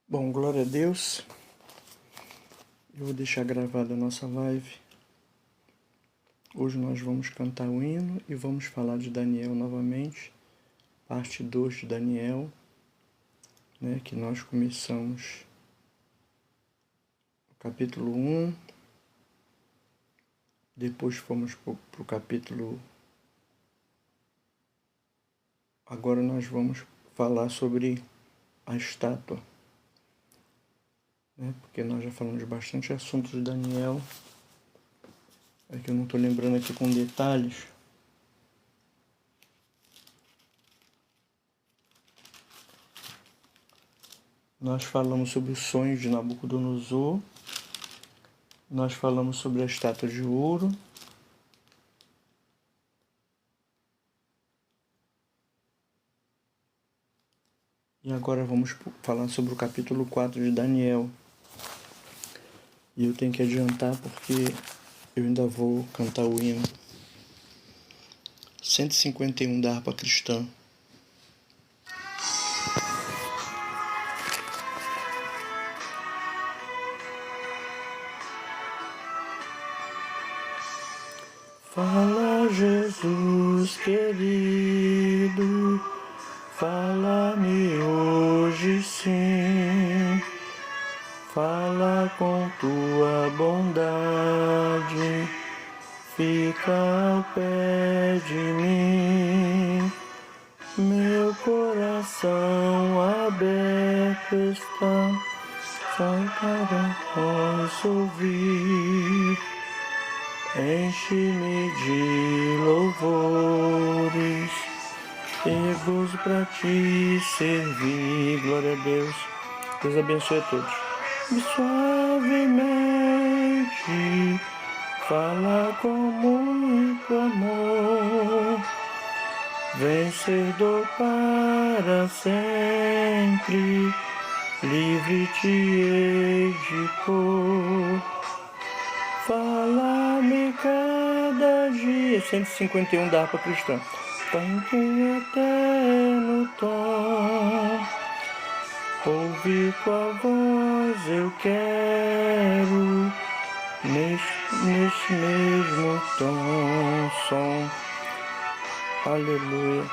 Bom, glória a Deus. Eu vou deixar gravada a nossa live. Hoje nós vamos cantar o hino e vamos falar de Daniel novamente, parte 2 de Daniel, que nós começamos o capítulo 1, depois fomos para o capítulo... Agora nós vamos falar sobre a estátua, porque nós já falamos de bastante assuntos de Daniel. É que eu não estou lembrando aqui com detalhes. Nós falamos sobre os sonhos de Nabucodonosor. Nós falamos sobre a estátua de ouro. E agora vamos falar sobre o capítulo 4 de Daniel. E eu tenho que adiantar porque eu ainda vou cantar o hino 151 da harpa cristã. Fala, Jesus querido, fala-me hoje sim, fala com tua bondade, fica ao pé de mim. Meu coração aberto está, só para nós ouvir. Enche-me de louvores, ergos para te servir. Glória a Deus. Deus abençoe a todos. E suavemente fala com muito amor, vencedor para sempre, livre te hei de pôr. Fala-me cada dia, 151 da harpa cristã. Em eterno tom, ouvir tua voz eu quero, neste mesmo som. Aleluia.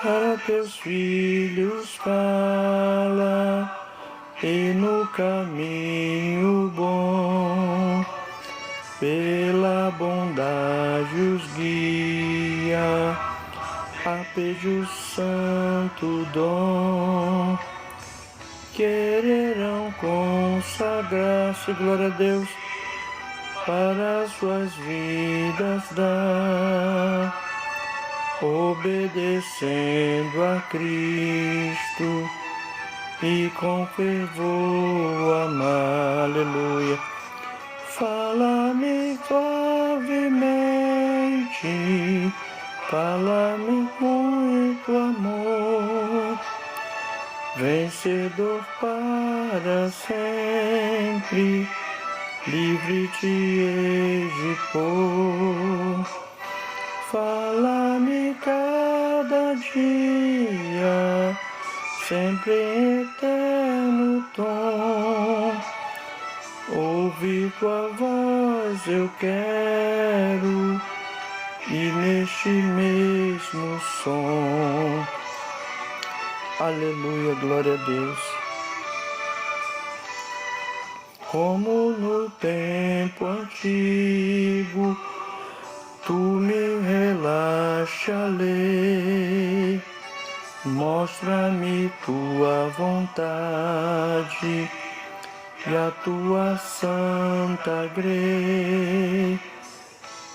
Para teus filhos fala, e no caminho bom, pela bondade os guia, a pedir o santo dom. Quererão consagrar-se, glória a Deus, para as suas vidas dar, obedecendo a Cristo e com fervor amar. Aleluia. Fala-me suavemente, fala-me muito amor, vencedor para sempre, livre te hei de pôr. Fala-me cada dia, sempre em eterno tom, ouvir tua voz eu quero, e neste mesmo som. Aleluia, glória a Deus. Como no tempo antigo, tu me relaxa a lei, mostra-me tua vontade e a tua santa grei.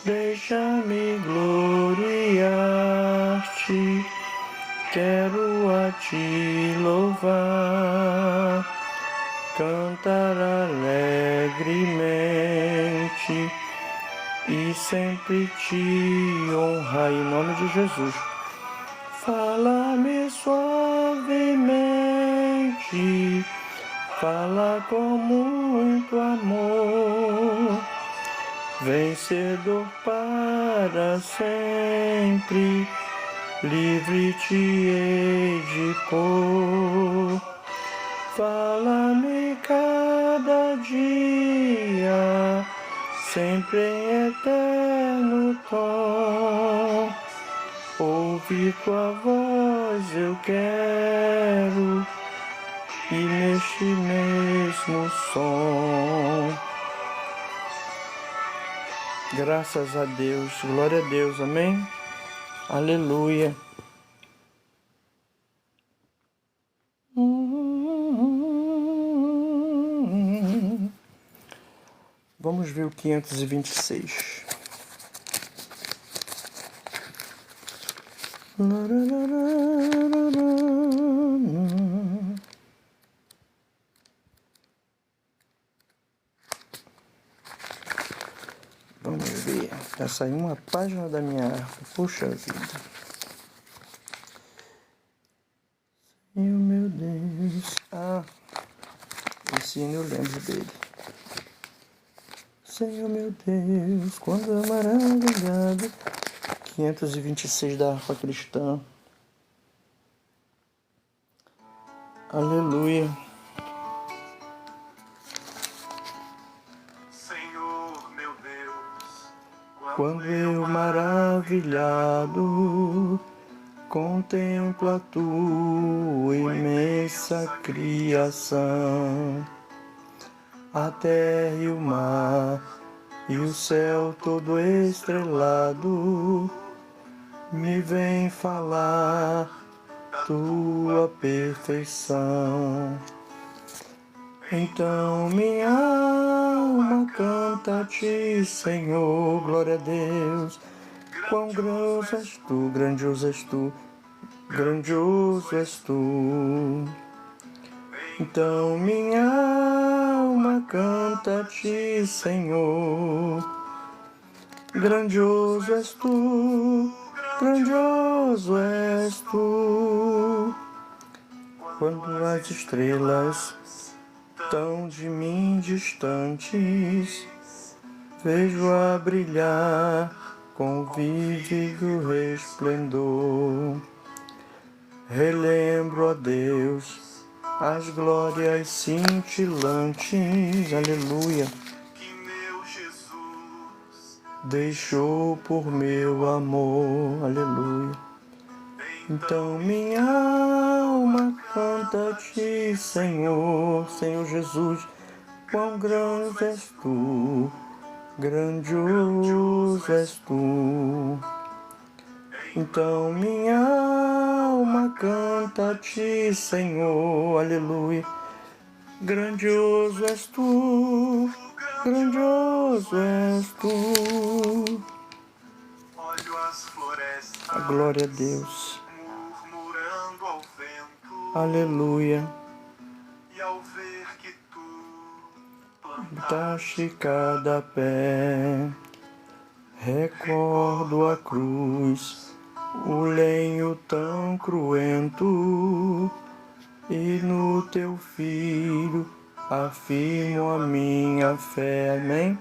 Deixa-me gloriar-te, quero a ti louvar, cantar alegremente e sempre te honrar em nome de Jesus. Fala-me suavemente, fala com muito amor, vencedor para sempre, livre te hei de pôr. Fala-me cada dia, sempre em eterno tom. Ouvir tua voz eu quero, e neste mesmo som. Graças a Deus, glória a Deus, amém? Aleluia. Vamos ver o 526. Vamos ver. Já saiu uma página da minha harpa. Puxa vida. Senhor meu Deus. Esse hino eu lembro dele. Senhor meu Deus, quando é maravilhado. 526 da harpa cristã. Aleluia. Senhor meu Deus, Quando eu maravilhado contemplo a tua imensa criação, a terra e o mar e o céu todo estrelado, me vem falar tua perfeição. Então minha alma canta a ti, Senhor, glória a Deus. Quão grandioso és tu, grandioso és tu, grandioso és tu. Então minha alma canta a ti, Senhor. Grandioso és tu, grandioso és tu. Quando as estrelas tão de mim distantes, vejo-a brilhar com vívido resplendor. Relembro, ó Deus, as glórias cintilantes, aleluia, que meu Jesus deixou por meu amor, aleluia. Então minha alma canta a ti, Senhor, Senhor Jesus, quão grande és tu, grandioso és tu. Então minha alma canta a ti, Senhor, aleluia. Grandioso és tu, grandioso és tu. olho as florestas, A glória a Deus, murmurando ao vento, aleluia. e ao ver que tu Plantaste cada pé, recordo a cruz, o lenho tão cruento, e no teu filho afirmo a minha fé, amém?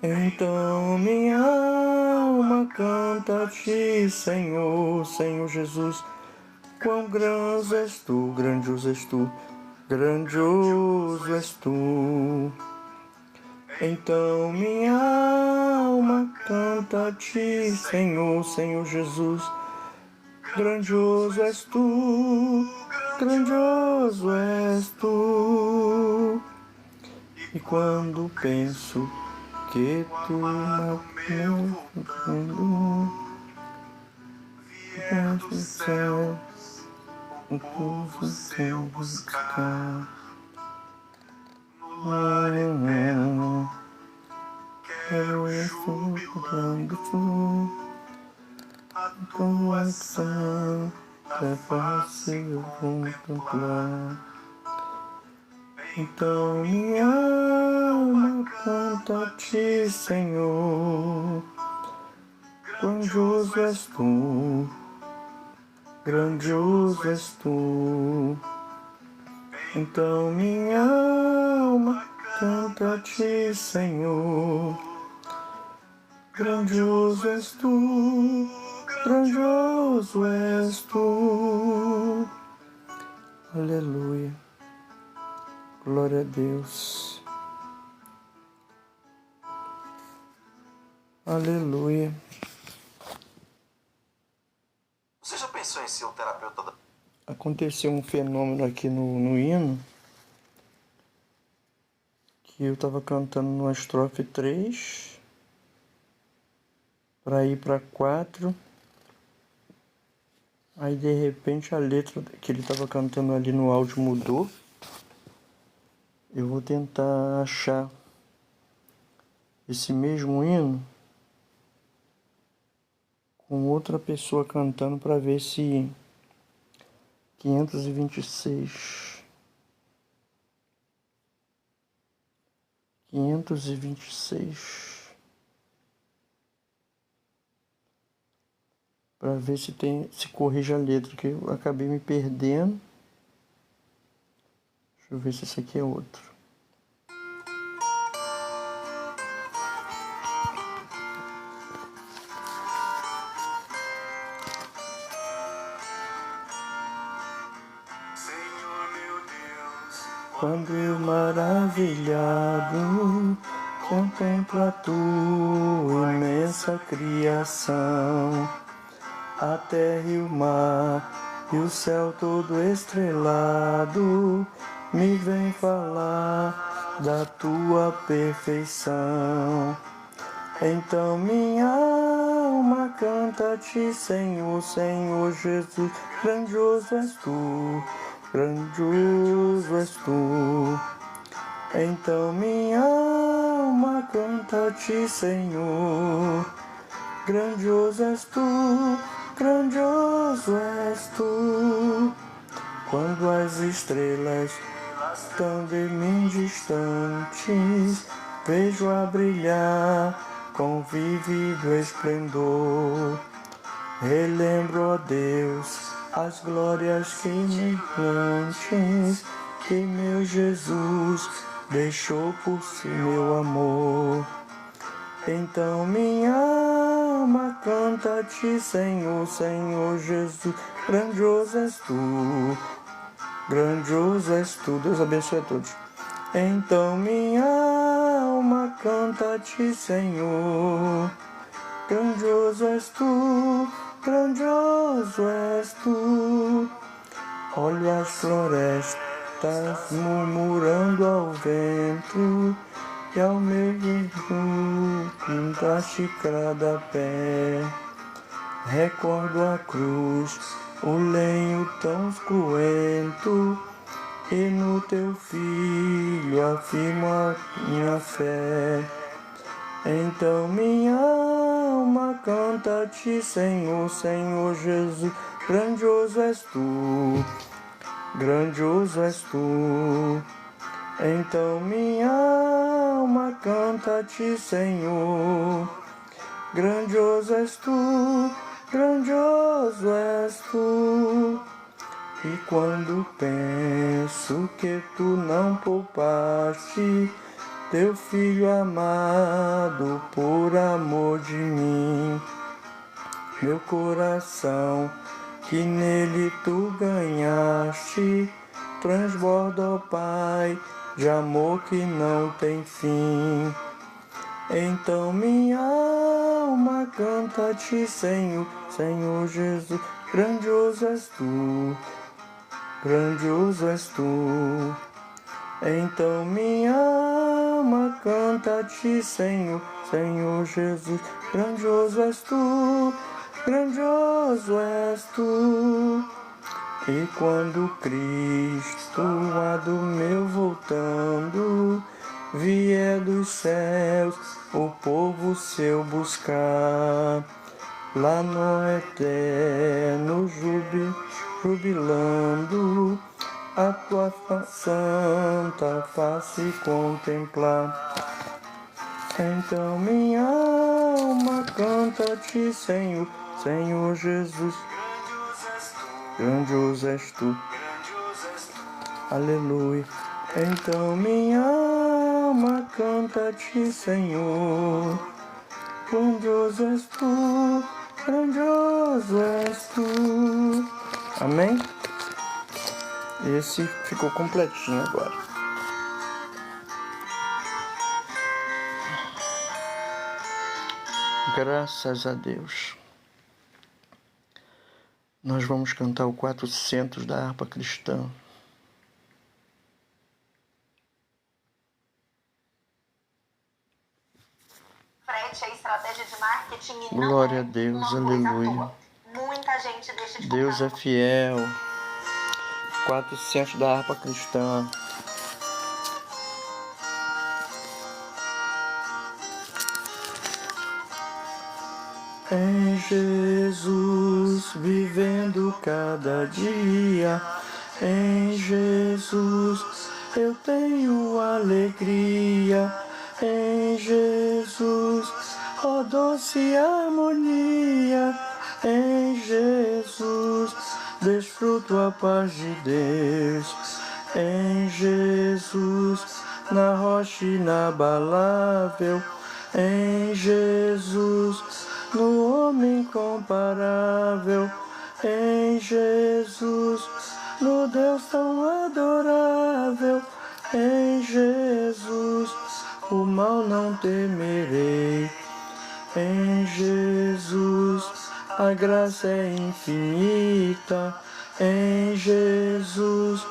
Então minha alma canta a ti, Senhor, Senhor Jesus, quão grande és tu, grandioso és tu, grandioso és tu. Então minha alma canta a ti, Senhor, Senhor Jesus, grandioso és tu, grandioso és tu. E quando penso que tu meu voltando vier do céu, o povo seu buscar. No lar eterno, quero júbilo, a tua ação é fácil contemplar. Então minha alma canta a ti, Senhor, grandioso és tu, grandioso és tu. Então minha alma canta a ti, Senhor, grandioso és tu, grandioso és tu. Aleluia. Glória a Deus. Aleluia. Você já pensou em ser um terapeuta da... Aconteceu um fenômeno aqui no hino, que eu estava cantando no estrofe 3, para ir para 4, aí de repente a letra que ele estava cantando ali no áudio mudou. Eu vou tentar achar esse mesmo hino com outra pessoa cantando para ver se 526 para ver se corrige a letra, que eu acabei me perdendo. Deixa eu ver se esse aqui é outro. Senhor meu Deus, Quando eu maravilhado contemplo a tua imensa criação, a terra e o mar e o céu todo estrelado, me vem falar da tua perfeição. Então minha alma canta-te, Senhor, Senhor Jesus, grandioso és tu, grandioso és tu. Então minha alma canta-te, Senhor, grandioso és tu, grandioso és tu. Quando as estrelas estão de mim distantes, vejo a brilhar com vívido esplendor. Relembro, ó Deus, as glórias que me antes, que meu Jesus deixou por si meu amor. Então minha alma canta-te, Senhor, Senhor Jesus, grandioso és tu, grandioso és tu. Deus abençoe a todos. Então minha alma canta-te, Senhor, grandioso és tu, grandioso és tu. Olho as florestas murmurando ao vento, e ao meu Jesus da xicrada pé. Recordo a cruz, o lenho tão cruento, e no teu filho afirmo a minha fé. Então minha alma canta-te, Senhor, Senhor Jesus, grandioso és tu, grandioso és tu. Então minha alma canta-te, Senhor, grandioso és tu, grandioso és tu. E quando penso que tu não poupaste teu filho amado por amor de mim, meu coração que nele tu ganhaste, transborda, ó Pai, de amor que não tem fim. Então minha alma canta-te, Senhor, Senhor Jesus, grandioso és tu, grandioso és tu. Então minha alma canta-te, Senhor, Senhor Jesus, grandioso és tu, grandioso és tu. E quando Cristo há do meu voltando, vier dos céus o povo seu buscar, lá no eterno jubilando, a tua santa face contemplar. Então minha alma canta-te, Senhor, Senhor Jesus, grandioso és tu, aleluia. Então minha alma canta-te, Senhor, grandioso és tu, grandioso és tu. Amém? Esse ficou completinho agora. Graças a Deus. Nós vamos cantar o 400 da harpa cristã. Frete é estratégia de marketing e Glória a não é Deus, uma coisa à aleluia. toa. Muita gente deixa de Deus comprar é fiel. 400 da harpa cristã. Em Jesus, vivendo cada dia, em Jesus eu tenho alegria, em Jesus, ó doce harmonia, em Jesus desfruto a paz de Deus, em Jesus, na rocha inabalável, em Jesus, no homem incomparável, em Jesus, no Deus tão adorável, em Jesus, o mal não temerei, em Jesus, a graça é infinita, em Jesus,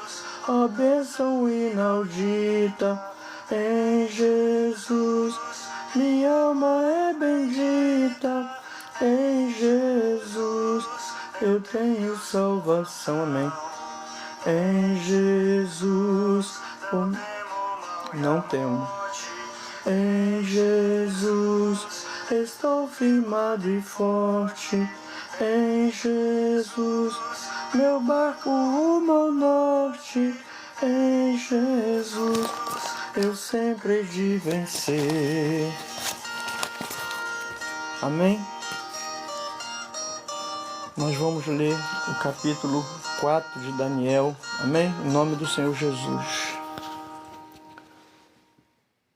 ó bênção inaudita, em Jesus, minha alma é bendita, em Jesus eu tenho salvação, amém. Em Jesus não temo, em Jesus estou firmado e forte, em Jesus meu barco rumo ao norte, em Jesus eu sempre hei de vencer. Amém? Nós vamos ler o capítulo 4 de Daniel. Amém? Em nome do Senhor Jesus.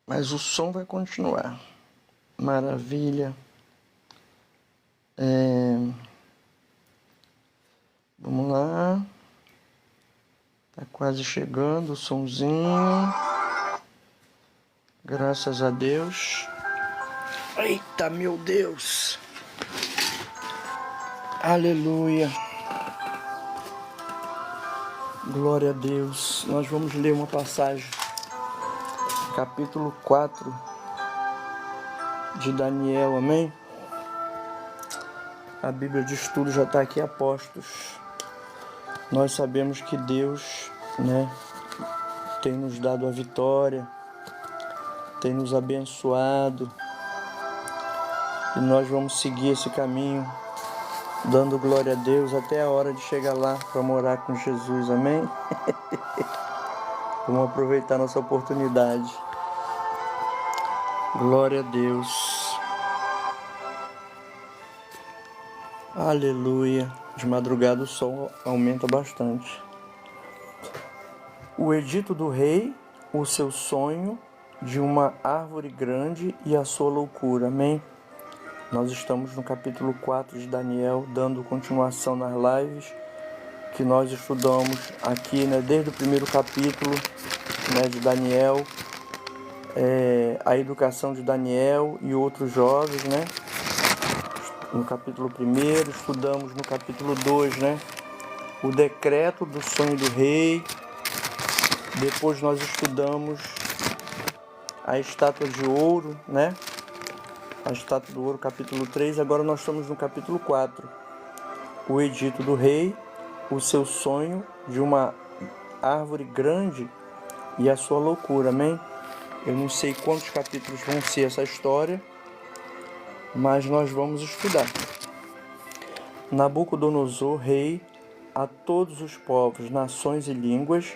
Mas o som vai continuar. Maravilha. Vamos lá. Tá quase chegando o sonzinho. Graças a Deus. Eita, meu Deus. Aleluia. Glória a Deus. Nós vamos ler uma passagem. Capítulo 4 de Daniel. Amém? A Bíblia de Estudo já está aqui a postos. Nós sabemos que Deus, tem nos dado a vitória, tem nos abençoado, e nós vamos seguir esse caminho, dando glória a Deus até a hora de chegar lá para morar com Jesus, amém? Vamos aproveitar nossa oportunidade. Glória a Deus. Aleluia. De madrugada o sol aumenta bastante. O edito do rei, o seu sonho de uma árvore grande e a sua loucura. Amém? Nós estamos no capítulo 4 de Daniel, dando continuação nas lives que nós estudamos aqui, desde o primeiro capítulo de Daniel, a educação de Daniel e outros jovens, No capítulo 1, estudamos no capítulo 2, o decreto do sonho do rei. Depois nós estudamos a estátua de ouro, A estátua do ouro, capítulo 3. Agora nós estamos no capítulo 4. O edito do rei, o seu sonho de uma árvore grande e a sua loucura, amém? Eu não sei quantos capítulos vão ser essa história, mas nós vamos estudar. Nabucodonosor, rei, a todos os povos, nações e línguas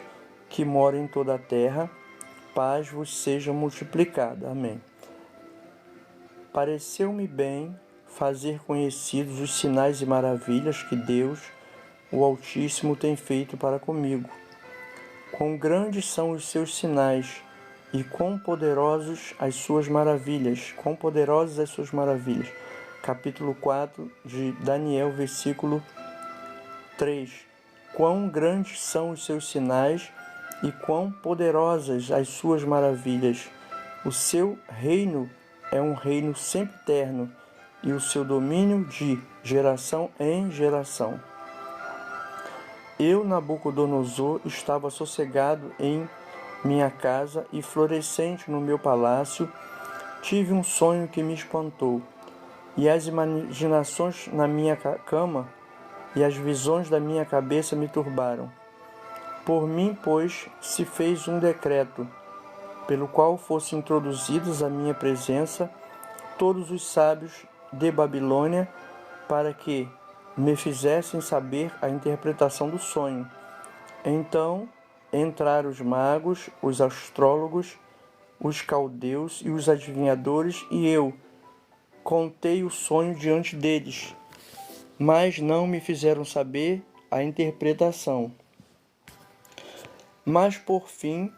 que moram em toda a terra, paz vos seja multiplicada. Amém. Pareceu-me bem fazer conhecidos os sinais e maravilhas que Deus, o Altíssimo, tem feito para comigo. Quão grandes são os seus sinais e quão poderosas as suas maravilhas. capítulo 4 de Daniel, versículo 3. Quão grandes são os seus sinais e quão poderosas as suas maravilhas. O seu reino é um reino sempre eterno, e o seu domínio de geração em geração. Eu, Nabucodonosor, estava sossegado em minha casa e florescente no meu palácio. Tive um sonho que me espantou, e as imaginações na minha cama e as visões da minha cabeça me turbaram. Por mim, pois, se fez um decreto, pelo qual fossem introduzidos à minha presença todos os sábios de Babilônia, para que me fizessem saber a interpretação do sonho. Então entraram os magos, os astrólogos, os caldeus e os adivinhadores, e eu contei o sonho diante deles, mas não me fizeram saber a interpretação. Mas por fim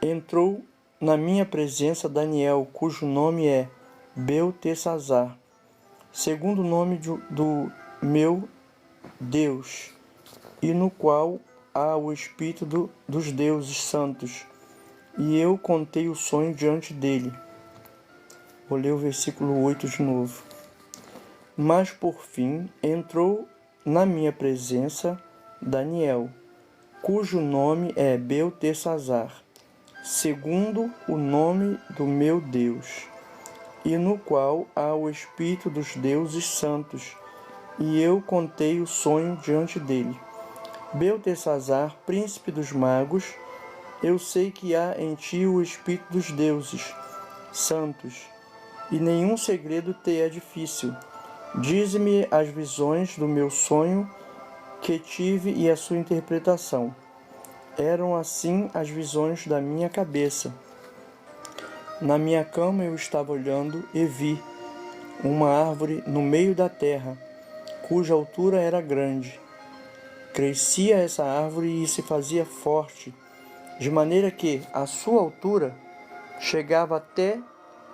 entrou na minha presença Daniel, cujo nome é Beltesazar, segundo o nome do meu Deus, e no qual há o Espírito dos deuses santos. E eu contei o sonho diante dele. Vou ler o versículo 8 de novo. Mas por fim entrou na minha presença Daniel, cujo nome é Beltesazar, segundo o nome do meu Deus, e no qual há o Espírito dos deuses santos. E eu contei o sonho diante dele. Beltesazar, príncipe dos magos, eu sei que há em ti o Espírito dos deuses santos, e nenhum segredo te é difícil. Dize-me as visões do meu sonho que tive e a sua interpretação. Eram assim as visões da minha cabeça. Na minha cama eu estava olhando e vi uma árvore no meio da terra, cuja altura era grande. Crescia essa árvore e se fazia forte, de maneira que a sua altura chegava até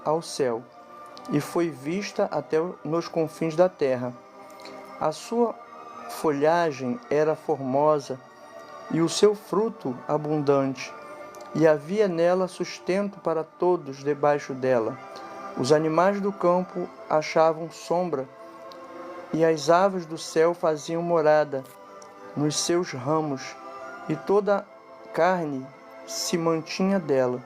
ao céu, e foi vista até nos confins da terra. A sua folhagem era formosa e o seu fruto abundante, e havia nela sustento para todos debaixo dela. Os animais do campo achavam sombra, e as aves do céu faziam morada nos seus ramos, e toda a carne se mantinha dela.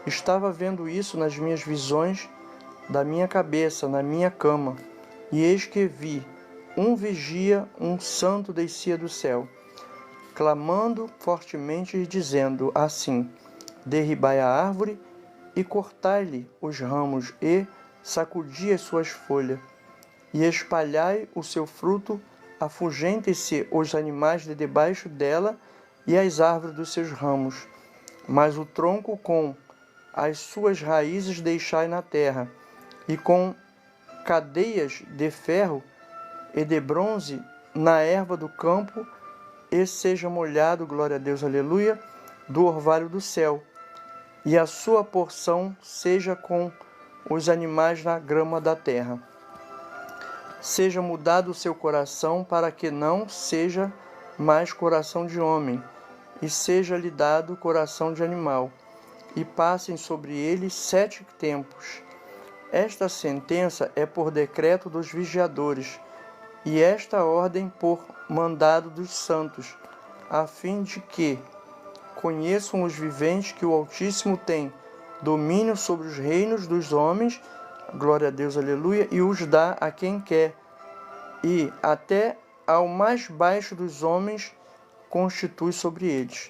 Estava vendo isso nas minhas visões da minha cabeça, na minha cama, e eis que vi um vigia, um santo descia do céu, clamando fortemente e dizendo assim: derribai a árvore e cortai-lhe os ramos e sacudi as suas folhas, e espalhai o seu fruto, afugentem-se os animais de debaixo dela e as árvores dos seus ramos, mas o tronco com as suas raízes deixai na terra, e com cadeias de ferro e de bronze na erva do campo, e seja molhado, glória a Deus, aleluia, do orvalho do céu, e a sua porção seja com os animais na grama da terra. Seja mudado o seu coração, para que não seja mais coração de homem, e seja-lhe dado coração de animal, e passem sobre ele 7 tempos. Esta sentença é por decreto dos vigiadores, e esta ordem por mandado dos santos, a fim de que conheçam os viventes que o Altíssimo tem domínio sobre os reinos dos homens, glória a Deus, aleluia, e os dá a quem quer, e até ao mais baixo dos homens constitui sobre eles.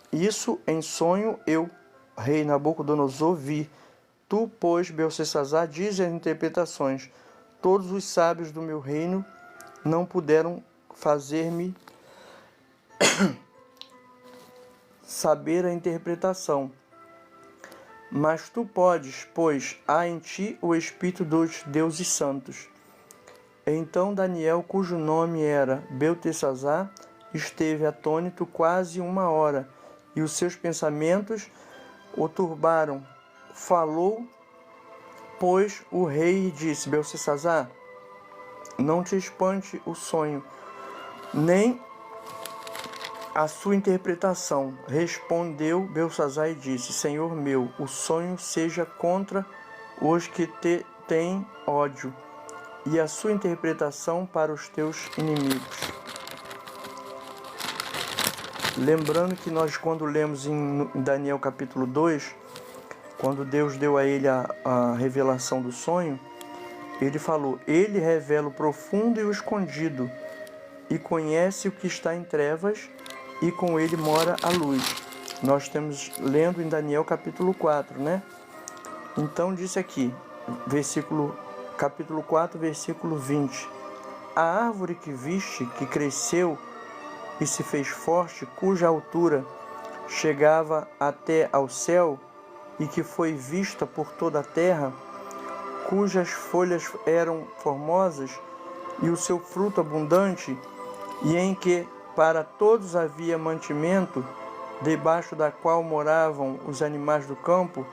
Isso em sonho eu, rei Nabucodonosor, vi. Tu, pois, Beltesazar, dize as interpretações. Todos os sábios do meu reino não puderam fazer-me saber a interpretação. Mas tu podes, pois há em ti o Espírito dos deuses santos. Então Daniel, cujo nome era Beltesazar, esteve atônito quase 1 hora, e os seus pensamentos o turbaram. Falou, pois, o rei e disse: Beltesazar, não te espante o sonho, nem a sua interpretação. Respondeu Beltesazar e disse: Senhor meu, o sonho seja contra os que te têm ódio, e a sua interpretação para os teus inimigos. Lembrando que nós, quando lemos em Daniel capítulo 2, quando Deus deu a ele a revelação do sonho, ele falou: Ele revela o profundo e o escondido, e conhece o que está em trevas, e com ele mora a luz. Nós estamos lendo em Daniel capítulo 4, né? Então disse aqui, capítulo 4, versículo 20. A árvore que viste, que cresceu e se fez forte, cuja altura chegava até ao céu, e que foi vista por toda a terra, cujas folhas eram formosas, e o seu fruto abundante, e em que para todos havia mantimento, debaixo da qual moravam os animais do campo,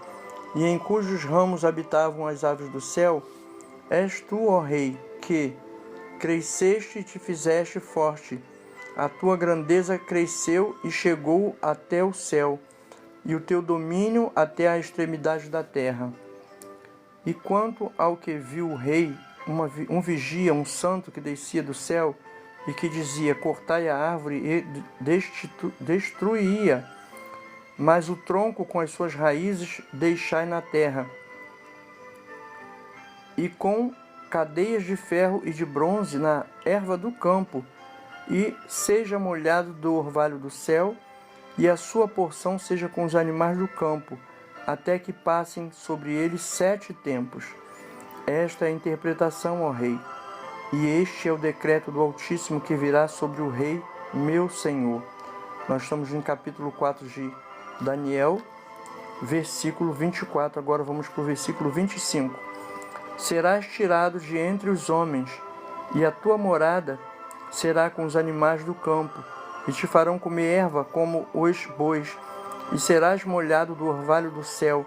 e em cujos ramos habitavam as aves do céu, és tu, ó Rei, que cresceste e te fizeste forte. A tua grandeza cresceu e chegou até o céu, e o teu domínio até a extremidade da terra. E quanto ao que viu o rei, um vigia, um santo que descia do céu, e que dizia: cortai a árvore, e destruía, mas o tronco com as suas raízes deixai na terra, e com cadeias de ferro e de bronze na erva do campo, e seja molhado do orvalho do céu, e a sua porção seja com os animais do campo, até que passem sobre ele 7 tempos. Esta é a interpretação, ó Rei, e este é o decreto do Altíssimo que virá sobre o Rei, meu Senhor. Nós estamos no capítulo 4 de Daniel, versículo 24. Agora vamos para o versículo 25. Serás tirado de entre os homens, e a tua morada será com os animais do campo, e te farão comer erva como os bois, e serás molhado do orvalho do céu,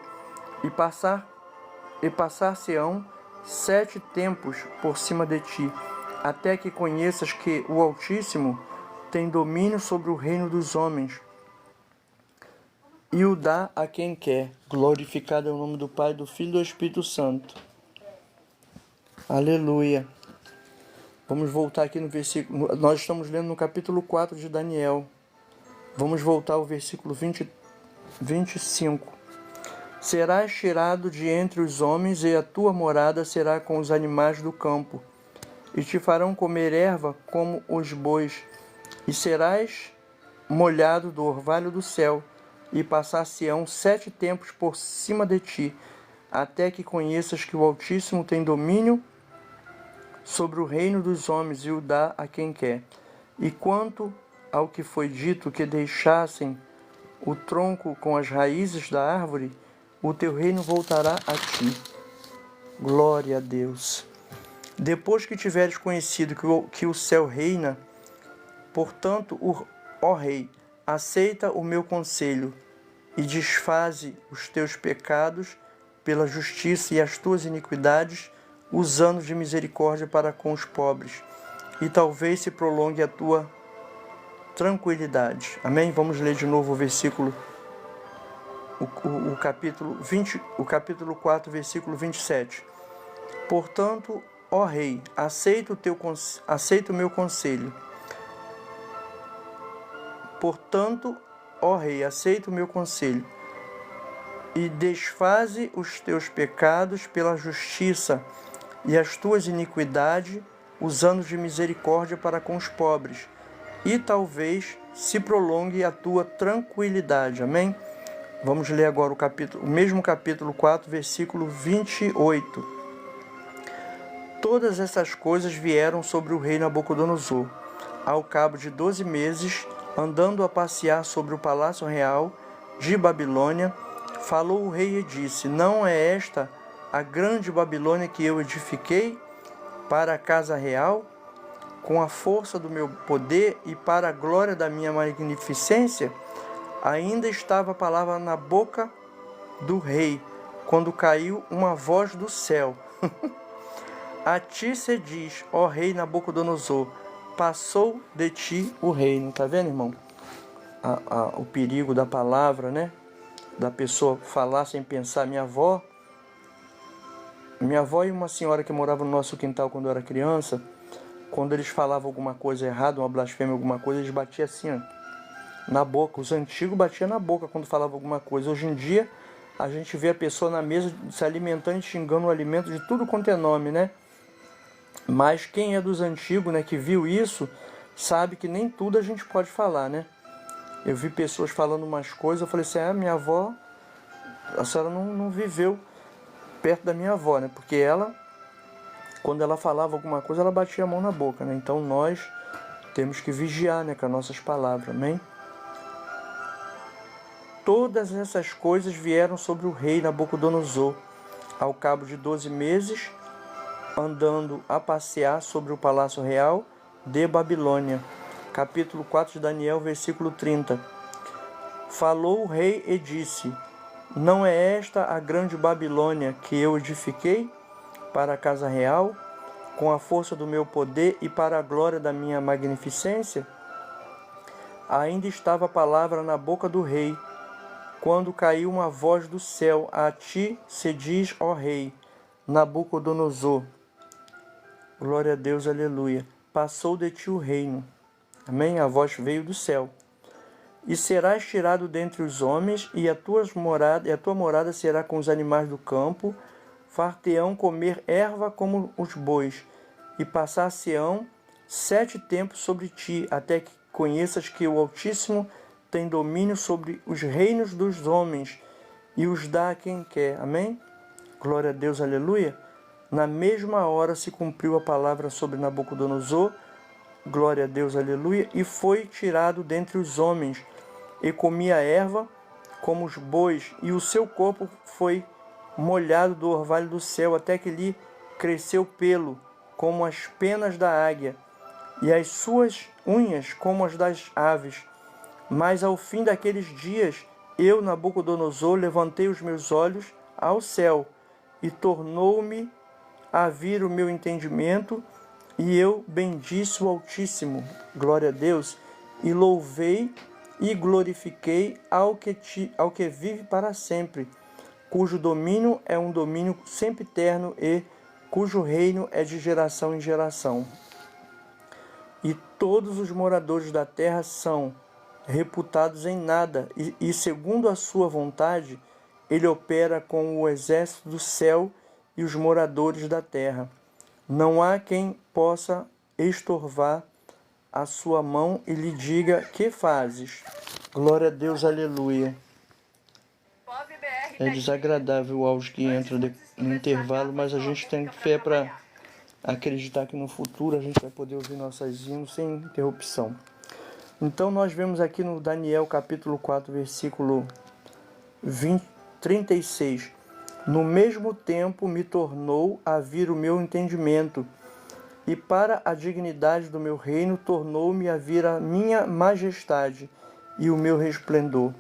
e passar-se-ão 7 tempos por cima de ti, até que conheças que o Altíssimo tem domínio sobre o reino dos homens, e o dá a quem quer. Glorificado é o nome do Pai, do Filho e do Espírito Santo. Aleluia. Vamos voltar aqui no versículo. Nós estamos lendo no capítulo 4 de Daniel. Vamos voltar ao versículo 25. Serás tirado de entre os homens, e a tua morada será com os animais do campo, e te farão comer erva como os bois, e serás molhado do orvalho do céu, e passar-se-ão 7 tempos por cima de ti, até que conheças que o Altíssimo tem domínio sobre o reino dos homens, e o dá a quem quer. E quanto ao que foi dito, que deixassem o tronco com as raízes da árvore, o teu reino voltará a ti. Glória a Deus. Depois que tiveres conhecido que o céu reina, portanto, ó Rei, aceita o meu conselho, e desfaze os teus pecados pela justiça, e as tuas iniquidades, usando de misericórdia para com os pobres, e talvez se prolongue a tua tranquilidade. Amém? Vamos ler de novo o versículo, o capítulo 4, versículo 27. Portanto, ó Rei, aceita o meu conselho. Portanto, ó Rei, aceita o meu conselho, e desfaze os teus pecados pela justiça, e as tuas iniquidades, usando de misericórdia para com os pobres, e talvez se prolongue a tua tranquilidade. Amém? Vamos ler agora o mesmo capítulo 4, versículo 28. Todas essas coisas vieram sobre o rei Nabucodonosor. Ao cabo de 12 meses, andando a passear sobre o palácio real de Babilônia, falou o rei e disse: não é esta a grande Babilônia que eu edifiquei para a casa real, com a força do meu poder e para a glória da minha magnificência? Ainda estava a palavra na boca do rei, quando caiu uma voz do céu. A ti se diz, ó rei Nabucodonosor, passou de ti o reino. Tá vendo, irmão? O perigo da palavra, né? Da pessoa falar sem pensar. Minha avó e uma senhora que morava no nosso quintal quando eu era criança, quando eles falavam alguma coisa errada, uma blasfêmia, alguma coisa, eles batiam assim, ó, na boca. Os antigos batiam na boca quando falavam alguma coisa. Hoje em dia, a gente vê a pessoa na mesa se alimentando e xingando o alimento de tudo quanto é nome, né? Mas quem é dos antigos, né, que viu isso, sabe que nem tudo a gente pode falar, né? Eu vi pessoas falando umas coisas, eu falei assim, minha avó, a senhora não viveu perto da minha avó, né? Porque ela, quando ela falava alguma coisa, ela batia a mão na boca, né? Então nós temos que vigiar, né, com as nossas palavras, amém? Todas essas coisas vieram sobre o rei Nabucodonosor, ao cabo de 12 meses, andando a passear sobre o palácio real de Babilônia. Capítulo 4 de Daniel, versículo 30. Falou o rei e disse, não é esta a grande Babilônia que eu edifiquei para a casa real, com a força do meu poder e para a glória da minha magnificência? Ainda estava a palavra na boca do rei, quando caiu uma voz do céu, a ti se diz, ó rei Nabucodonosor. Glória a Deus, aleluia. Passou de ti o reino. Amém? A voz veio do céu. E serás tirado dentre os homens, e a tua morada será com os animais do campo, far-te-ão comer erva como os bois, e passar-se-ão 7 tempos sobre ti, até que conheças que o Altíssimo tem domínio sobre os reinos dos homens, e os dá a quem quer. Amém? Glória a Deus, aleluia. Na mesma hora se cumpriu a palavra sobre Nabucodonosor, glória a Deus, aleluia, e foi tirado dentre os homens, e comia erva como os bois, e o seu corpo foi molhado do orvalho do céu, até que lhe cresceu pelo, como as penas da águia, e as suas unhas como as das aves. Mas ao fim daqueles dias, eu, Nabucodonosor, levantei os meus olhos ao céu, e tornou-me a vir o meu entendimento, e eu bendisse o Altíssimo, glória a Deus, e louvei e glorifiquei ao que vive para sempre, cujo domínio é um domínio sempiterno e cujo reino é de geração em geração. E todos os moradores da terra são reputados em nada, e segundo a sua vontade, ele opera com o exército do céu e os moradores da terra. Não há quem possa estorvar a sua mão e lhe diga, que fazes? Glória a Deus, aleluia. É desagradável o áudio que entra no intervalo, mas a gente tem fé para acreditar que no futuro a gente vai poder ouvir nossas hinos sem interrupção. Então nós vemos aqui no Daniel capítulo 4, versículo 36. No mesmo tempo me tornou a vir o meu entendimento, e para a dignidade do meu reino tornou-me a vir a minha majestade e o meu resplendor.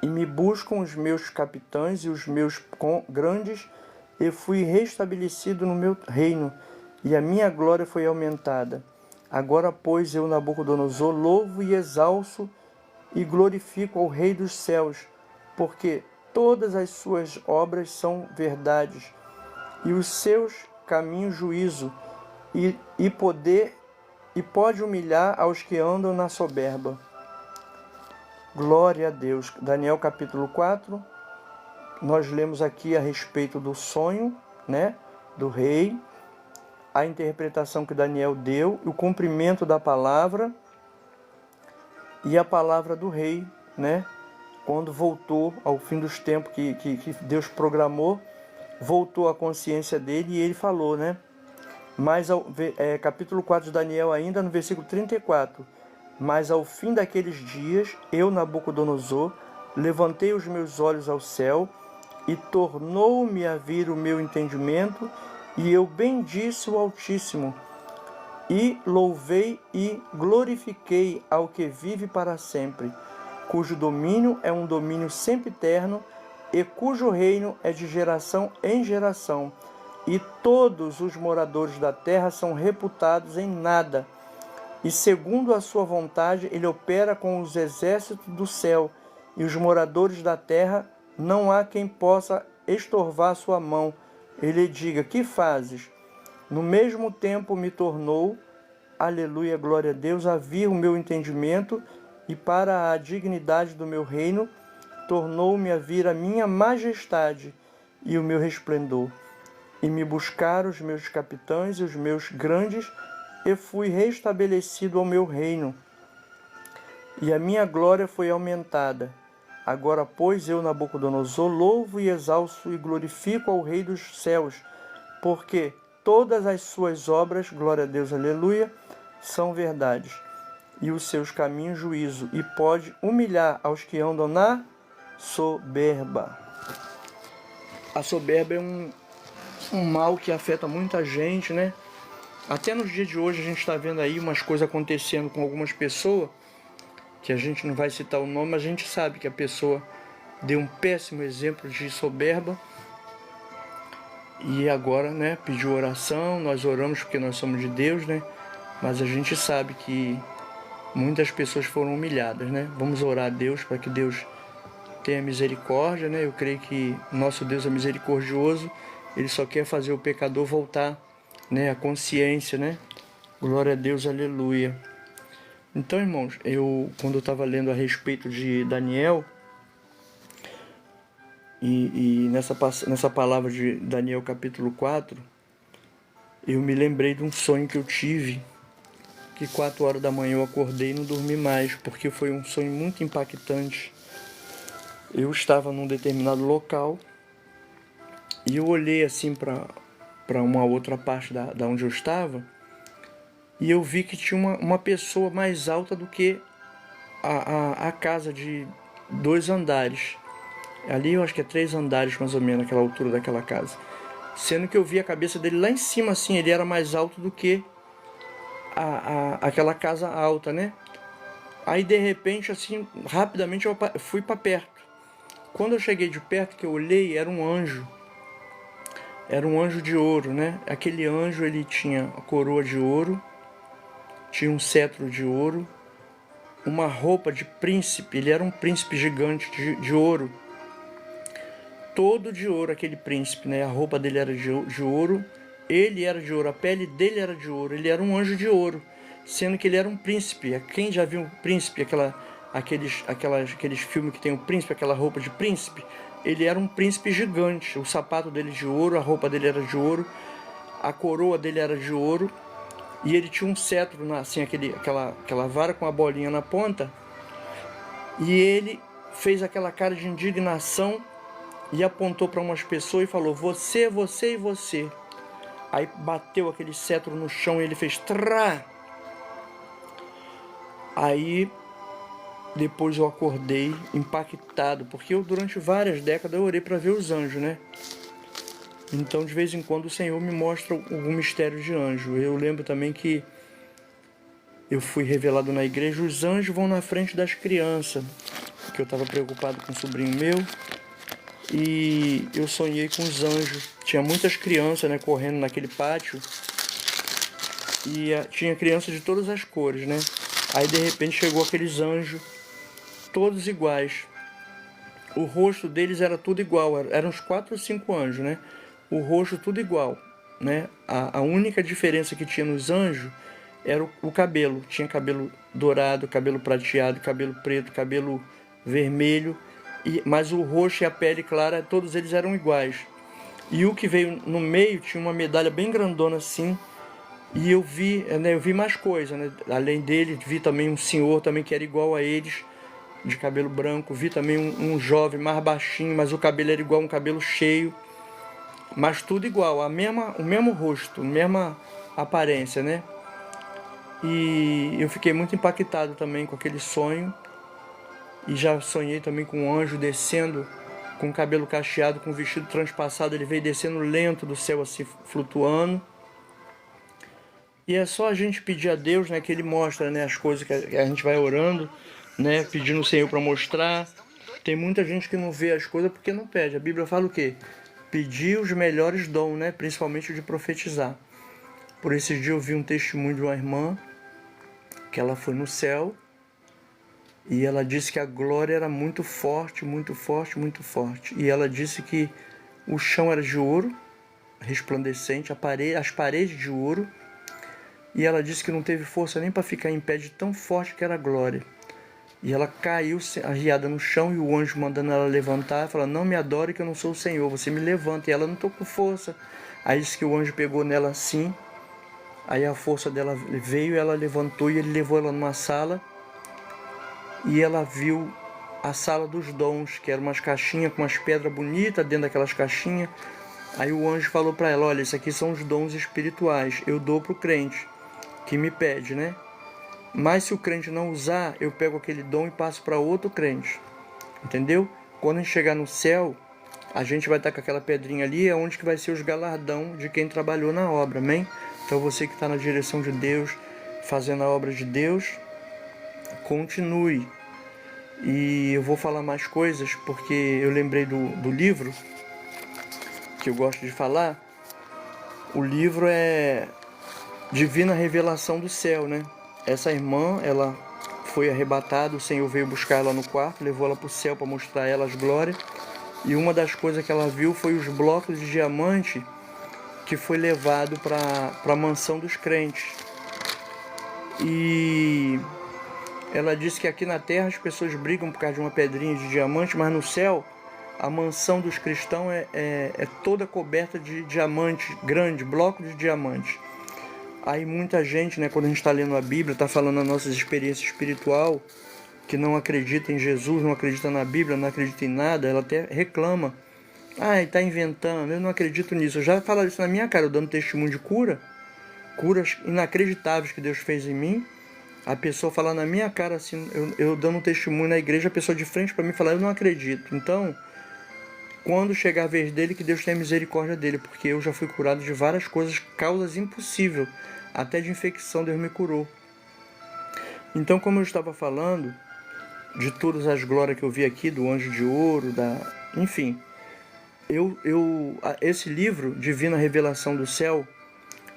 E me buscam os meus capitães e os meus grandes, e fui restabelecido no meu reino, e a minha glória foi aumentada. Agora, pois, eu, Nabucodonosor, louvo e exalço e glorifico ao Rei dos céus, porque todas as suas obras são verdades, e os seus caminhos juízo, e pode humilhar aos que andam na soberba. Glória a Deus. Daniel capítulo 4, nós lemos aqui a respeito do sonho, né, do rei, a interpretação que Daniel deu, o cumprimento da palavra e a palavra do rei, né, quando voltou ao fim dos tempos que Deus programou, voltou à consciência dele e ele falou, né? Mas capítulo 4 de Daniel ainda no versículo 34. Mas ao fim daqueles dias, eu, Nabucodonosor, levantei os meus olhos ao céu e tornou-me a vir o meu entendimento, e eu bendisse o Altíssimo, e louvei e glorifiquei ao que vive para sempre, cujo domínio é um domínio sempiterno, e cujo reino é de geração em geração. e todos os moradores da terra são reputados em nada. E segundo a sua vontade, ele opera com os exércitos do céu, e os moradores da terra, não há quem possa estorvar sua mão. Ele diga: que fazes? No mesmo tempo me tornou, aleluia, glória a Deus, a vir o meu entendimento, e para a dignidade do meu reino, tornou-me a vir a minha majestade e o meu resplendor. E me buscaram os meus capitães e os meus grandes, e fui restabelecido ao meu reino. E a minha glória foi aumentada. Agora, pois, eu, Nabucodonosor, louvo e exalço e glorifico ao Rei dos céus, porque todas as suas obras, glória a Deus, aleluia, são verdades, e os seus caminhos juízo, e pode humilhar aos que andam na soberba. A soberba é um mal que afeta muita gente, né? Até nos dias de hoje a gente está vendo aí umas coisas acontecendo com algumas pessoas, que a gente não vai citar o nome, mas a gente sabe que a pessoa deu um péssimo exemplo de soberba, e agora, né, pediu oração, nós oramos porque nós somos de Deus, né? Mas a gente sabe que muitas pessoas foram humilhadas, né? Vamos orar a Deus para que Deus tenha misericórdia, né? Eu creio que nosso Deus é misericordioso, Ele só quer fazer o pecador voltar, né, a consciência, né? Glória a Deus, aleluia. Então, irmãos, quando eu estava lendo a respeito de Daniel, e nessa palavra de Daniel capítulo 4, eu me lembrei de um sonho que eu tive, que 4 horas da manhã eu acordei e não dormi mais, porque foi um sonho muito impactante. Eu estava num determinado local, e eu olhei assim para uma outra parte da onde eu estava, e eu vi que tinha uma pessoa mais alta do que a casa de 2 andares. Ali eu acho que é 3 andares mais ou menos, aquela altura daquela casa. Sendo que eu vi a cabeça dele lá em cima, assim, ele era mais alto do que aquela casa alta, né? Aí de repente, assim, rapidamente eu fui para perto. Quando eu cheguei de perto, que eu olhei, era um anjo. Era um anjo de ouro, né? Aquele anjo, ele tinha a coroa de ouro, tinha um cetro de ouro, uma roupa de príncipe, ele era um príncipe gigante de ouro. Todo de ouro aquele príncipe, né? A roupa dele era de ouro, ele era de ouro, a pele dele era de ouro, ele era um anjo de ouro, sendo que ele era um príncipe. Quem já viu um príncipe, aqueles filmes que tem o príncipe, aquela roupa de príncipe? Ele era um príncipe gigante, o sapato dele de ouro, a roupa dele era de ouro, a coroa dele era de ouro, e ele tinha um cetro, assim, aquela vara com a bolinha na ponta, e ele fez aquela cara de indignação e apontou para umas pessoas e falou: você, você e você. Aí bateu aquele cetro no chão e ele fez trá. Aí depois eu acordei impactado, porque durante várias décadas eu orei para ver os anjos, né? Então de vez em quando o Senhor me mostra algum mistério de anjo. Eu lembro também que eu fui revelado na igreja, os anjos vão na frente das crianças, porque eu estava preocupado com um sobrinho meu, e eu sonhei com os anjos. Tinha muitas crianças, né, correndo naquele pátio, e tinha crianças de todas as cores, né? Aí de repente chegou aqueles anjos, todos iguais. O rosto deles era tudo igual, eram uns 4 ou 5 anjos, né? O rosto tudo igual, né? A única diferença que tinha nos anjos era o cabelo. Tinha cabelo dourado, cabelo prateado, cabelo preto, cabelo vermelho, mas o rosto e a pele clara, todos eles eram iguais. E o que veio no meio tinha uma medalha bem grandona assim, e eu vi mais coisa, né? Além dele, vi também um senhor também que era igual a eles, de cabelo branco. Vi também um jovem mais baixinho, mas o cabelo era igual, um cabelo cheio, mas tudo igual, o mesmo rosto, a mesma aparência, né? E eu fiquei muito impactado também com aquele sonho, e já sonhei também com um anjo descendo com o cabelo cacheado, com o vestido transpassado. Ele veio descendo lento do céu, assim, flutuando. E é só a gente pedir a Deus, né, que Ele mostra, né, as coisas que a gente vai orando, né, pedindo o Senhor para mostrar. Tem muita gente que não vê as coisas porque não pede. A Bíblia fala o quê? pedir os melhores dons, né? Principalmente o de profetizar. Por esses dias eu vi um testemunho de uma irmã que ela foi no céu e ela disse que a glória era muito forte, muito forte, muito forte. E ela disse que o chão era de ouro, resplandecente, as paredes de ouro. E ela disse que não teve força nem para ficar em pé de tão forte que era a glória. E ela caiu arriada no chão e o anjo mandando ela levantar, falando, não me adore que eu não sou o Senhor, você me levanta. E ela não estou com força. Aí disse que o anjo pegou nela assim, aí a força dela veio, ela levantou e ele levou ela numa sala. E ela viu a sala dos dons, que eram umas caixinhas com umas pedras bonitas dentro daquelas caixinhas. Aí o anjo falou para ela, olha, isso aqui são os dons espirituais, eu dou para o crente que me pede, né? Mas se o crente não usar, eu pego aquele dom e passo para outro crente. Entendeu? Quando a gente chegar no céu, a gente vai estar com aquela pedrinha ali, é onde que vai ser os galardão de quem trabalhou na obra, amém? Então você que está na direção de Deus, fazendo a obra de Deus, continue. E eu vou falar mais coisas, porque eu lembrei do livro, que eu gosto de falar. O livro é Divina Revelação do Céu, né? Essa irmã, ela foi arrebatada, o Senhor veio buscar ela no quarto, levou ela para o céu para mostrar a ela as glórias. E uma das coisas que ela viu foi os blocos de diamante que foi levado para a mansão dos crentes. E ela disse que aqui na terra as pessoas brigam por causa de uma pedrinha de diamante, mas no céu a mansão dos cristãos é toda coberta de diamante grande, bloco de diamante. Aí muita gente, né, quando a gente está lendo a Bíblia, está falando das nossas experiências espiritual, que não acredita em Jesus, não acredita na Bíblia, não acredita em nada, ela até reclama. Ah, ele está inventando, eu não acredito nisso. Eu já falaram isso na minha cara, eu dando testemunho de curas inacreditáveis que Deus fez em mim. A pessoa falar na minha cara assim, eu dando um testemunho na igreja, a pessoa de frente para mim falar, eu não acredito. Então, quando chegar a vez dele, que Deus tenha misericórdia dele, porque eu já fui curado de várias coisas, causas impossíveis, até de infecção Deus me curou. Então, como eu estava falando, de todas as glórias que eu vi aqui, do anjo de ouro, enfim, esse livro, Divina Revelação do Céu,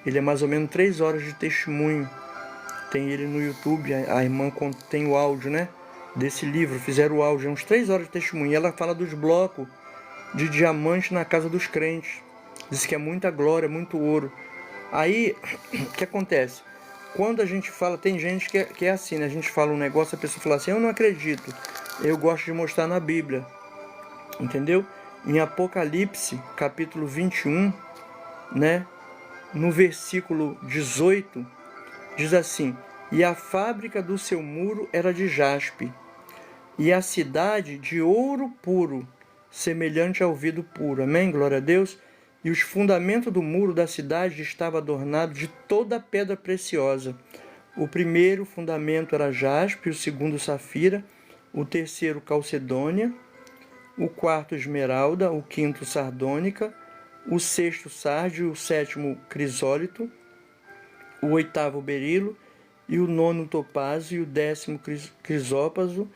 ele é mais ou menos 3 horas de testemunho. Tem ele no YouTube, a irmã tem o áudio, né? Desse livro, fizeram o áudio, é uns 3 horas de testemunho. E ela fala dos blocos de diamante na casa dos crentes. Diz que é muita glória, muito ouro. Aí, o que acontece? Quando a gente fala, tem gente que é assim, né? A gente fala um negócio, a pessoa fala assim, eu não acredito. Eu gosto de mostrar na Bíblia. Entendeu? Em Apocalipse, capítulo 21, né? No versículo 18, diz assim, e a fábrica do seu muro era de jaspe, e a cidade de ouro puro, semelhante ao vidro puro. Amém? Glória a Deus. E os fundamentos do muro da cidade estavam adornados de toda pedra preciosa. O primeiro fundamento era jaspe, o segundo safira, o terceiro calcedônia, o quarto esmeralda, o quinto sardônica, o sexto sárdio, o sétimo crisólito, o oitavo berilo, e o nono topázio, e o 10º crisópaso,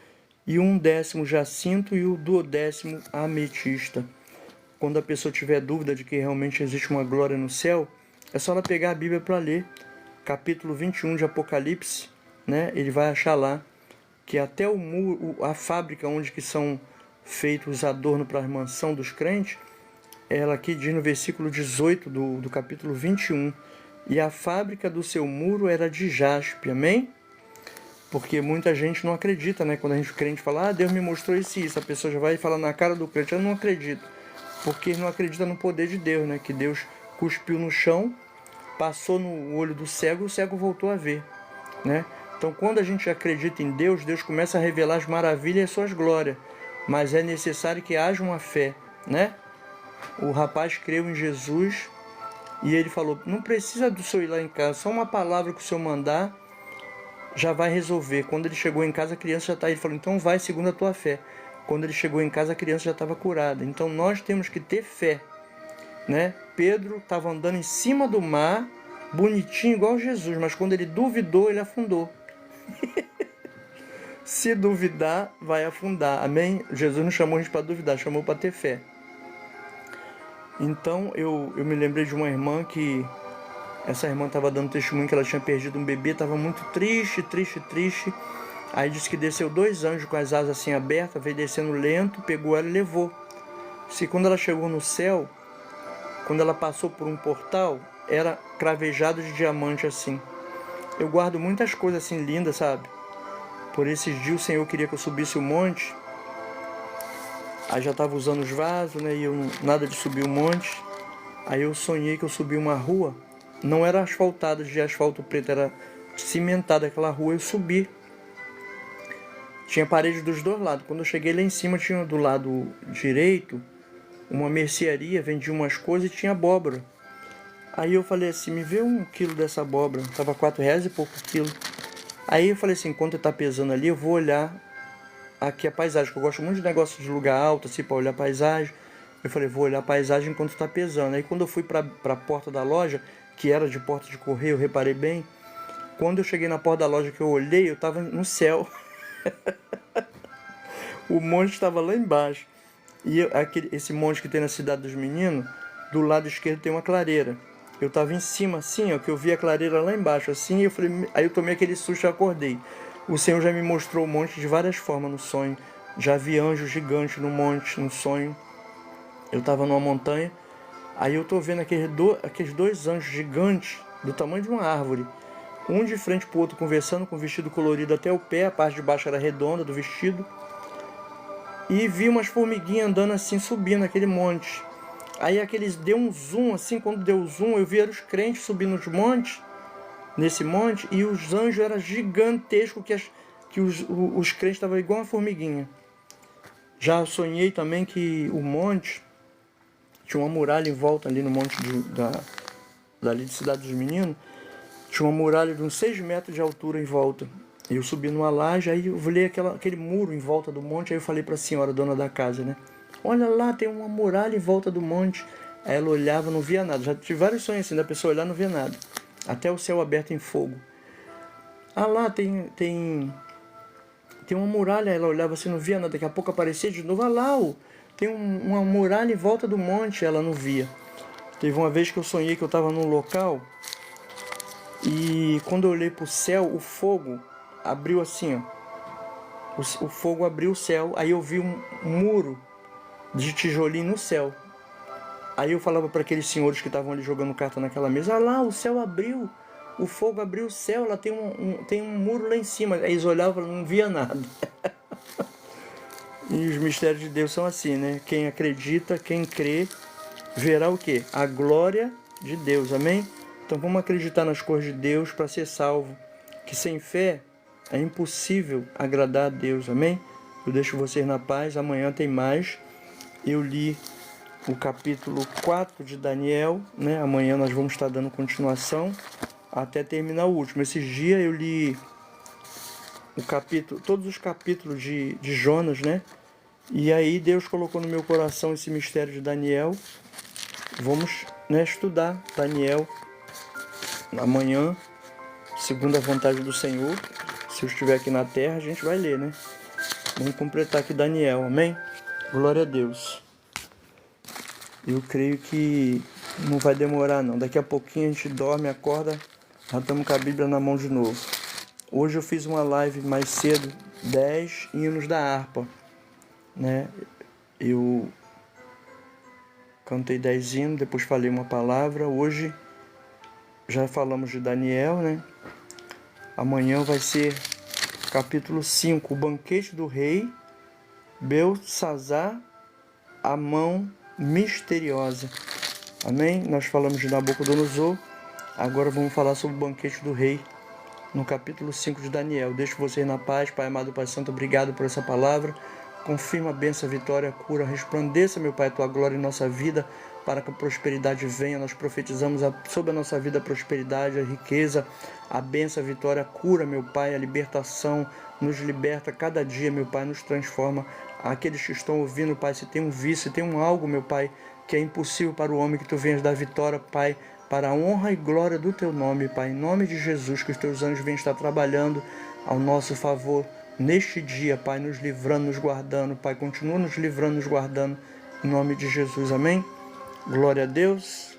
e um 10º jacinto, e o 12º ametista. Quando a pessoa tiver dúvida de que realmente existe uma glória no céu, é só ela pegar a Bíblia para ler. Capítulo 21 de Apocalipse, né? Ele vai achar lá que até o muro, a fábrica onde que são feitos os adornos para a mansão dos crentes, ela aqui diz no versículo 18 do capítulo 21, e a fábrica do seu muro era de jaspe, amém? Porque muita gente não acredita, né? Quando a gente crente fala, Deus me mostrou isso e isso, a pessoa já vai falar na cara do crente, eu não acredito. Porque não acredita no poder de Deus, né? Que Deus cuspiu no chão, passou no olho do cego e o cego voltou a ver, né? Então, quando a gente acredita em Deus, Deus começa a revelar as maravilhas e suas glórias. Mas é necessário que haja uma fé, né? O rapaz creu em Jesus e ele falou, não precisa do senhor ir lá em casa, só uma palavra que o senhor mandar já vai resolver. Quando ele chegou em casa, a criança já está aí. Ele falou, então vai segundo a tua fé. Quando ele chegou em casa, a criança já estava curada. Então nós temos que ter fé, né? Pedro estava andando em cima do mar, bonitinho, igual Jesus, mas quando ele duvidou, ele afundou. Se duvidar, vai afundar. Amém? Jesus não chamou a gente para duvidar, chamou para ter fé. Então eu me lembrei de uma irmã que... Essa irmã estava dando testemunho que ela tinha perdido um bebê, estava muito triste. Aí disse que desceu 2 anjos com as asas assim abertas, veio descendo lento, pegou ela e levou. Se quando ela chegou no céu, quando ela passou por um portal, era cravejado de diamante assim. Eu guardo muitas coisas assim lindas, sabe? Por esses dias o Senhor queria que eu subisse o monte. Aí já estava usando os vasos, né? E eu nada de subir o monte. Aí eu sonhei que eu subi uma rua. Não era asfaltada de asfalto preto, era cimentada aquela rua. Eu subi. Tinha parede dos 2 lados. Quando eu cheguei lá em cima, tinha do lado direito uma mercearia, vendia umas coisas e tinha abóbora. Aí eu falei assim, me vê 1 quilo dessa abóbora. Tava R$4 e pouco o quilo. Aí eu falei assim, enquanto tá pesando ali, eu vou olhar aqui a paisagem, que eu gosto muito de negócio de lugar alto, assim, pra olhar a paisagem. Eu falei, vou olhar a paisagem enquanto tá pesando. Aí quando eu fui pra porta da loja, que era de porta de correio, eu reparei bem. Quando eu cheguei na porta da loja que eu olhei, eu tava no céu. O monte estava lá embaixo. E esse monte que tem na Cidade dos Meninos, do lado esquerdo tem uma clareira. Eu estava em cima assim, ó, que eu vi a clareira lá embaixo assim, e eu falei, aí eu tomei aquele susto e acordei. O Senhor já me mostrou o monte de várias formas no sonho. Já vi anjos gigantes no monte, no sonho. Eu estava numa montanha, aí eu tô vendo aqueles 2 anjos gigantes, do tamanho de uma árvore. Um de frente pro outro, conversando com o vestido colorido até o pé, a parte de baixo era redonda do vestido. E vi umas formiguinhas andando assim, subindo aquele monte. Aí aqueles deu um zoom assim, quando deu o zoom, eu vi os crentes subindo os montes, nesse monte, e os anjos eram gigantescos, que os crentes estavam igual uma formiguinha. Já sonhei também que o monte tinha uma muralha em volta ali no monte dali de Cidade dos Meninos. Tinha uma muralha de uns 6 metros de altura em volta. Eu subi numa laje, aí eu olhei aquele muro em volta do monte, aí eu falei para a senhora, dona da casa, né? Olha lá, tem uma muralha em volta do monte. Aí ela olhava, não via nada. Já tive vários sonhos assim, da pessoa olhar, não via nada. Até o céu aberto em fogo. Ah lá, tem uma muralha, ela olhava assim, não via nada. Daqui a pouco aparecia de novo, ah lá, tem uma muralha em volta do monte, ela não via. Teve uma vez que eu sonhei que eu estava num local, e quando eu olhei para o céu, o fogo abriu assim, ó. O fogo abriu o céu, aí eu vi um muro de tijolinho no céu. Aí eu falava para aqueles senhores que estavam ali jogando carta naquela mesa, ah lá, o céu abriu, o fogo abriu o céu, lá tem um muro lá em cima. Aí eles olhavam e não via nada. E os mistérios de Deus são assim, né? Quem acredita, quem crê, verá o quê? A glória de Deus, amém? Então vamos acreditar nas coisas de Deus para ser salvo, que sem fé é impossível agradar a Deus, amém? Eu deixo vocês na paz, amanhã tem mais. Eu li o capítulo 4 de Daniel, né? Amanhã nós vamos estar dando continuação até terminar o último. Esses dias eu li todos os capítulos de Jonas, né? E aí Deus colocou no meu coração esse mistério de Daniel. Vamos, né, estudar Daniel amanhã, segundo a vontade do Senhor. Se eu estiver aqui na terra, a gente vai ler, né? Vamos completar aqui Daniel, amém? Glória a Deus. Eu creio que não vai demorar não. Daqui a pouquinho a gente dorme, acorda, já estamos com a Bíblia na mão de novo. Hoje eu fiz uma live mais cedo, 10 hinos da harpa, né? Eu cantei 10 hinos, depois falei uma palavra. Hoje já falamos de Daniel, né? Amanhã vai ser capítulo 5, o banquete do rei Beltsazar, a mão misteriosa. Amém? Nós falamos de Nabucodonosor, agora vamos falar sobre o banquete do rei, no capítulo 5 de Daniel. Deixo vocês na paz, Pai amado, Pai santo, obrigado por essa palavra. Confirma a bênção, a vitória, a cura, resplandeça, meu Pai, a tua glória em nossa vida, para que a prosperidade venha. Nós profetizamos sobre a nossa vida a prosperidade, a riqueza, a bênção, a vitória, a cura, meu Pai, a libertação. Nos liberta cada dia, meu Pai, nos transforma. Aqueles que estão ouvindo, Pai, se tem um vício, se tem um algo, meu Pai, que é impossível para o homem, que tu venhas dar vitória, Pai, para a honra e glória do teu nome, Pai. Em nome de Jesus, que os teus anjos venham estar trabalhando ao nosso favor neste dia, Pai, nos livrando, nos guardando, Pai. Continua nos livrando, nos guardando, em nome de Jesus, amém? Glória a Deus.